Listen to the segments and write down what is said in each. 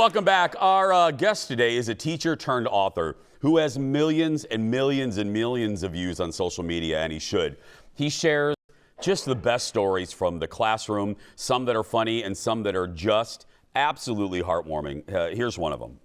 welcome back. Our guest today is a teacher turned author who has millions and millions and millions of views on social media, and he should. He shares just the best stories from the classroom, some that are funny and some that are just absolutely heartwarming. Here's one of them.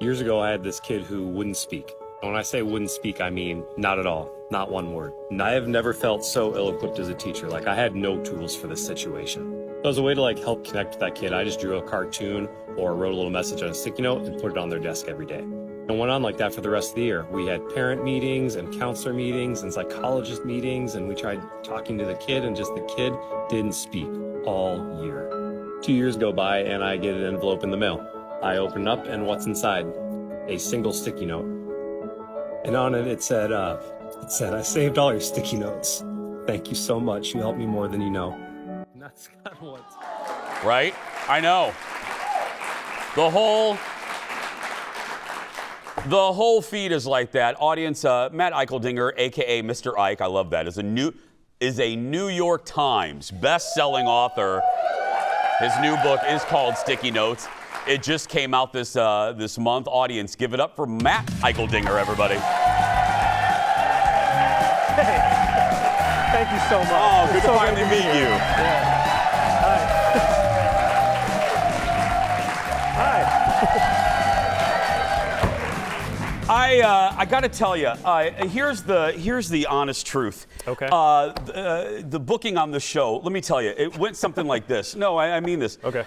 Years ago, I had this kid who wouldn't speak. When I say wouldn't speak, I mean not at all, not one word. And I have never felt so ill-equipped as a teacher. Like, I had no tools for this situation. So as a way to help connect with that kid, I just drew a cartoon or wrote a little message on a sticky note and put it on their desk every day. And went on like that for the rest of the year. We had parent meetings and counselor meetings and psychologist meetings, and we tried talking to the kid, and just the kid didn't speak all year. 2 years go by and I get an envelope in the mail. I open up, and what's inside? A single sticky note. And on it, it said, I saved all your sticky notes. Thank you so much. You helped me more than you know. And that's kind of what... Right? I know. The whole feed is like that. Audience, Matt Eicheldinger, a.k.a. Mr. Ike, I love that, is a New York Times best-selling author. His new book is called Sticky Notes. It just came out this month. Audience, give it up for Matt Eicheldinger, everybody. Hey, thank you so much. Oh, good to finally meet you. Yeah. Hi. I got to tell you, here's the honest truth. Okay. The booking on the show, let me tell you, it went something like this. No, I mean this. Okay.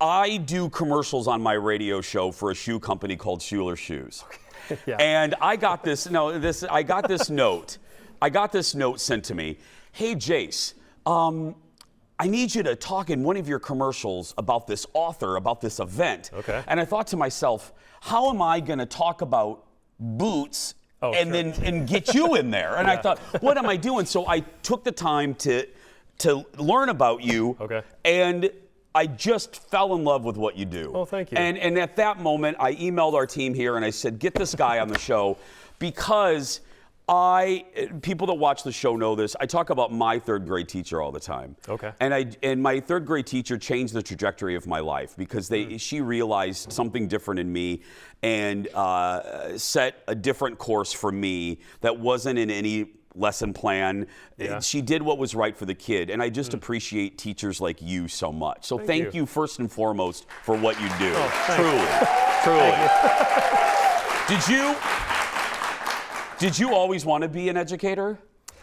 I do commercials on my radio show for a shoe company called Schuler Shoes. Okay. Yeah. And I got this note. I got this note sent to me. Hey, Jace, I need you to talk in one of your commercials about this author, about this event. Okay. And I thought to myself, how am I going to talk about boots and get you in there? And I thought, what am I doing? So I took the time to learn about you. Okay. And I just fell in love with what you do. Oh, thank you. And at that moment, I emailed our team here and I said, get this guy on the show, because people that watch the show know this. I talk about my third grade teacher all the time. Okay. And my third grade teacher changed the trajectory of my life, because she realized something different in me and set a different course for me that wasn't in any lesson plan. Yeah. She did what was right for the kid, and I just appreciate teachers like you so much. So thank you first and foremost for what you do. Truly. Did you always want to be an educator?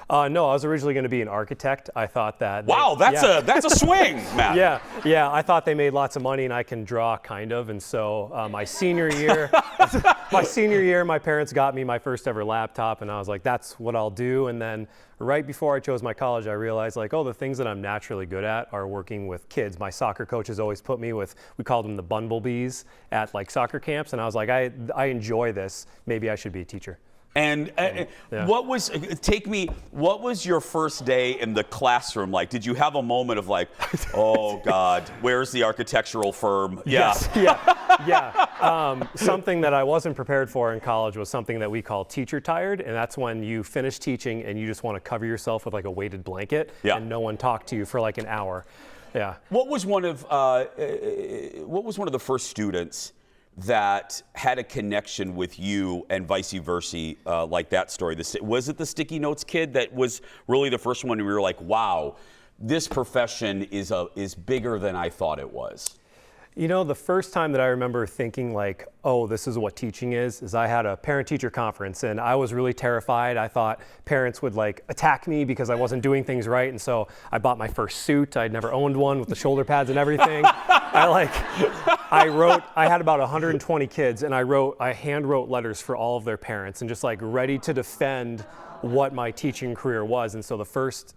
No, I was originally going to be an architect. I thought that. Wow, that's a swing, Matt. Yeah. I thought they made lots of money, and I can draw kind of. And so my senior year, my parents got me my first ever laptop, and I was like, that's what I'll do. And then right before I chose my college, I realized the things that I'm naturally good at are working with kids. My soccer coaches always put me with, we called them the bumblebees at soccer camps, and I was like, I enjoy this. Maybe I should be a teacher. And what was your first day in the classroom like? Did you have a moment of oh God, where's the architectural firm? Yeah. Yes, something that I wasn't prepared for in college was something that we call teacher tired, and that's when you finish teaching and you just want to cover yourself with a weighted blanket and no one talk to you for an hour. Yeah. What was one of the first students that had a connection with you and vice versa, like that story? Was it the Sticky Notes kid that was really the first one where you were like, wow, this profession is bigger than I thought it was? The first time that I remember thinking oh, this is what teaching is I had a parent-teacher conference, and I was really terrified. I thought parents would attack me because I wasn't doing things right, and so I bought my first suit. I'd never owned one with the shoulder pads and everything. I had about 120 kids, and I hand wrote letters for all of their parents, and just ready to defend what my teaching career was. And so the first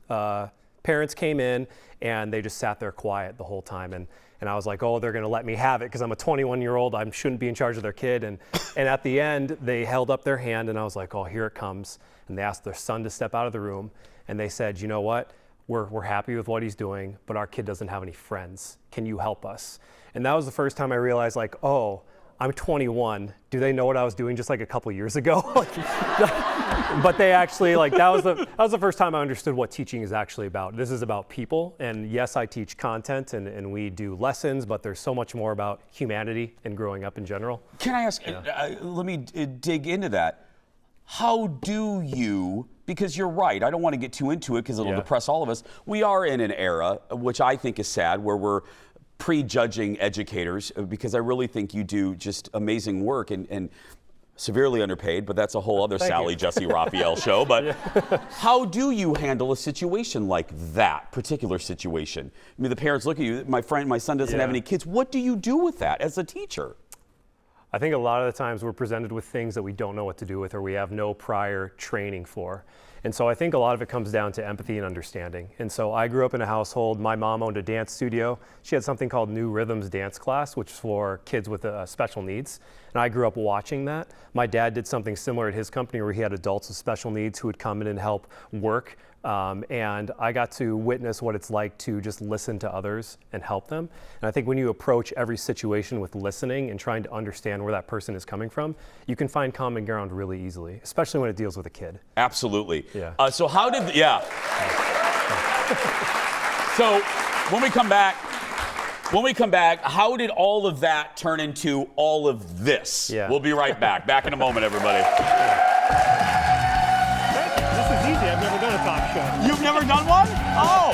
parents came in, and they just sat there quiet the whole time. And I was like, oh, they're going to let me have it because I'm a 21-year-old. I shouldn't be in charge of their kid. And at the end, they held up their hand, and I was like, oh, here it comes. And they asked their son to step out of the room. And they said, you know what? We're happy with what he's doing, but our kid doesn't have any friends. Can you help us? And that was the first time I realized, oh, I'm 21. Do they know what I was doing just like a couple years ago? But they actually, like, that was the first time I understood what teaching is actually about. This is about people, and yes, I teach content and we do lessons, but there's so much more about humanity and growing up in general. Can I ask, let me dig into that. How do you, because you're right, I don't want to get too into it because it'll depress all of us. We are in an era, which I think is sad, where we're prejudging educators, because I really think you do just amazing work and severely underpaid, but that's a whole other Sally Jesse Raphael show. But how do you handle a situation like that particular situation? I mean, the parents look at you, my son doesn't have any kids. What do you do with that as a teacher? I think a lot of the times we're presented with things that we don't know what to do with or we have no prior training for. And so I think a lot of it comes down to empathy and understanding. And so I grew up in a household, my mom owned a dance studio. She had something called New Rhythms dance class, which is for kids with special needs. And I grew up watching that. My dad did something similar at his company where he had adults with special needs who would come in and help work. And I got to witness what it's like to just listen to others and help them. And I think when you approach every situation with listening and trying to understand where that person is coming from, you can find common ground really easily, especially when it deals with a kid. Absolutely. Yeah. So how did, so when we come back, how did all of that turn into all of this? Yeah. We'll be right back. Back in a moment, everybody. I've never done a talk show. You've never done one? Oh!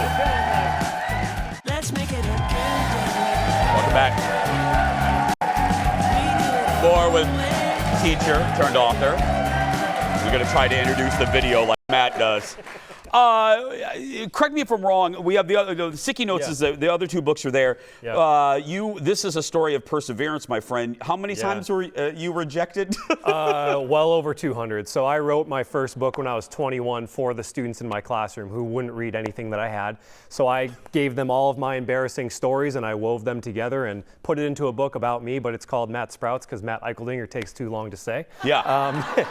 Let's make it a good day. Welcome back. More with teacher turned author. We're going to try to introduce the video like Matt does. Correct me if I'm wrong. We have the sticky notes. Is the other two books are there. Yeah. This is a story of perseverance, my friend. How many times were you rejected? Well over 200. So I wrote my first book when I was 21 for the students in my classroom who wouldn't read anything that I had. So I gave them all of my embarrassing stories and I wove them together and put it into a book about me. But it's called Matt Sprouts because Matt Eicheldinger takes too long to say. Yeah.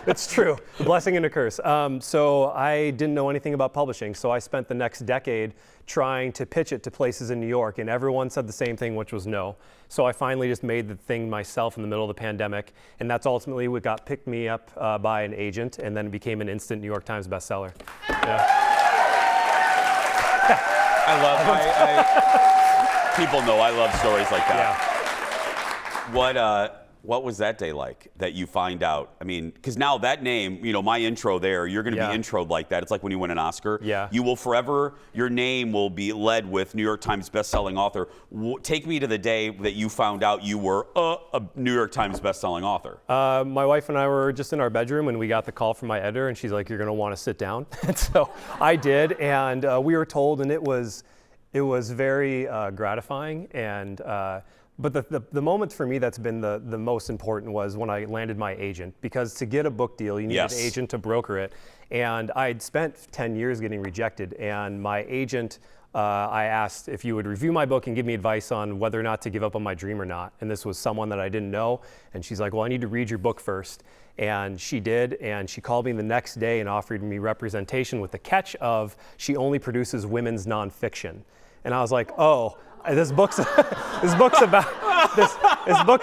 It's true. A blessing and a curse. So I didn't know anything about publishing, so I spent the next decade trying to pitch it to places in New York, and everyone said the same thing, which was no. So I finally just made the thing myself in the middle of the pandemic, and that's ultimately what got picked me up by an agent, and then it became an instant New York Times bestseller. Yeah. People know I love stories like that. Yeah. What was that day like that you find out? I mean, because now that name, my intro there, you're going to be introed like that. It's like when you win an Oscar. Yeah. You will forever, your name will be led with New York Times bestselling author. Take me to the day that you found out you were a New York Times bestselling author. My wife and I were just in our bedroom and we got the call from my editor and she's like, "You're going to want to sit down." And so I did, and we were told, and it was very gratifying. And but the moment for me that's been the most important was when I landed my agent, because to get a book deal, you need an agent to broker it. And I'd spent 10 years getting rejected, and my agent, I asked if you would review my book and give me advice on whether or not to give up on my dream or not. And this was someone that I didn't know. And she's like, "Well, I need to read your book first." And she did, and she called me the next day and offered me representation with the catch of she only produces women's nonfiction. And I was like, "Oh, this book's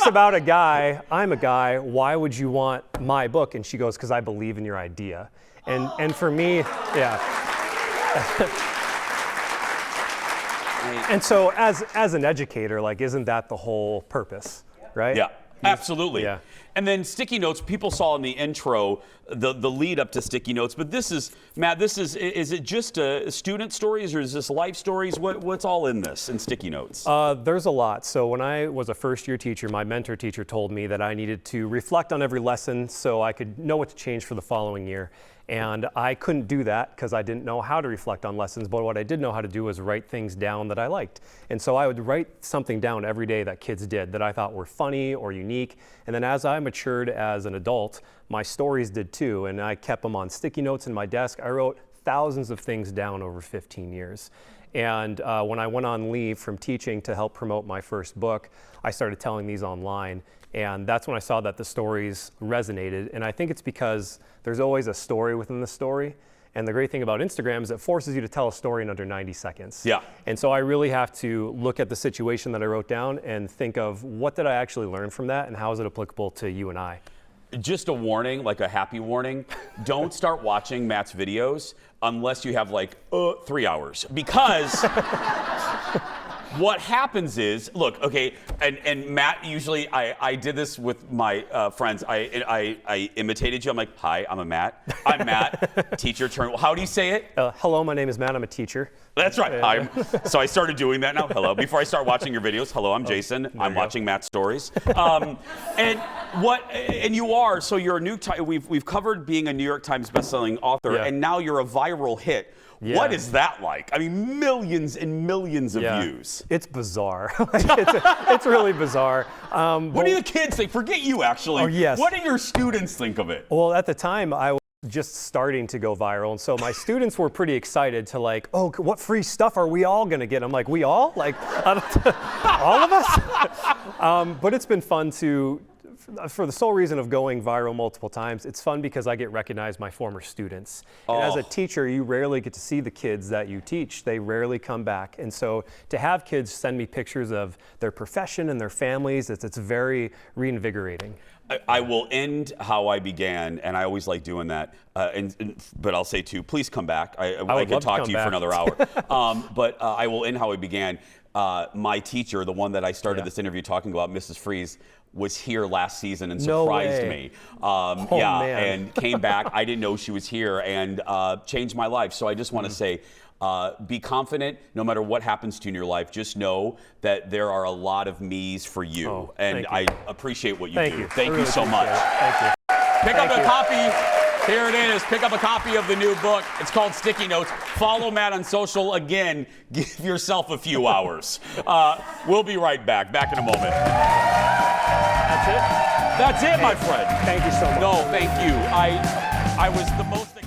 about a guy. I'm a guy. Why would you want my book?" And she goes, "Because I believe in your idea." And for me, And so as an educator, like, isn't that the whole purpose, right? Yeah. Absolutely. Yeah. And then sticky notes, people saw in the intro the lead up to sticky notes, but this is, Matt, is it just student stories or is this life stories? What's all in this in sticky notes? There's a lot. So when I was a first year teacher, my mentor teacher told me that I needed to reflect on every lesson so I could know what to change for the following year. And I couldn't do that because I didn't know how to reflect on lessons, but what I did know how to do was write things down that I liked. And so I would write something down every day that kids did that I thought were funny or unique. And then as I matured as an adult, my stories did too, and I kept them on sticky notes in my desk. I wrote thousands of things down over 15 years. And when I went on leave from teaching to help promote my first book, I started telling these online. And that's when I saw that the stories resonated. And I think it's because there's always a story within the story. And the great thing about Instagram is it forces you to tell a story in under 90 seconds. Yeah. And so I really have to look at the situation that I wrote down and think of what did I actually learn from that and how is it applicable to you and I. Just a warning, like a happy warning, don't start watching Matt's videos unless you have like 3 hours. Because what happens is, look, okay, and Matt, usually I did this with my friends. I imitated you. I'm like, hi, I'm Matt. I'm Matt. Teacher turn. How do you say it? Hello, my name is Matt. I'm a teacher. That's right. So I started doing that now. Hello. Before I start watching your videos, hello, I'm Jason. I'm watching Matt's stories. And you are, so you're a we've covered being a New York Times bestselling author, and now you're a viral hit. Yeah. What is that like? I mean, millions and millions of views. It's bizarre. It's really bizarre. What do the kids think? Forget you, actually. Oh, yes. What do your students think of it? Well, at the time, I was just starting to go viral. And so my students were pretty excited to like, oh, what free stuff are we all going to get? I'm like, we all? Like, all of us? But it's been fun for the sole reason of going viral multiple times, it's fun because I get recognized by former students. And as a teacher, you rarely get to see the kids that you teach. They rarely come back. And so to have kids send me pictures of their profession and their families, it's very reinvigorating. I will end how I began, and I always like doing that. But I'll say too, please come back. I could talk to you for another hour. But I will end how I began. My teacher, the one that I started this interview talking about, Mrs. Freeze, was here last season and surprised me. And came back. I didn't know she was here and changed my life. So I just want to say, be confident no matter what happens to you in your life. Just know that there are a lot of me's for you. And I appreciate what you do. Thank you so much. Thank you. Pick up a copy. Here it is. Pick up a copy of the new book. It's called Sticky Notes. Follow Matt on social. Again, give yourself a few hours. We'll be right back. Back in a moment. That's it? That's it, my friend. Thank you so much. No, thank you. I was the most...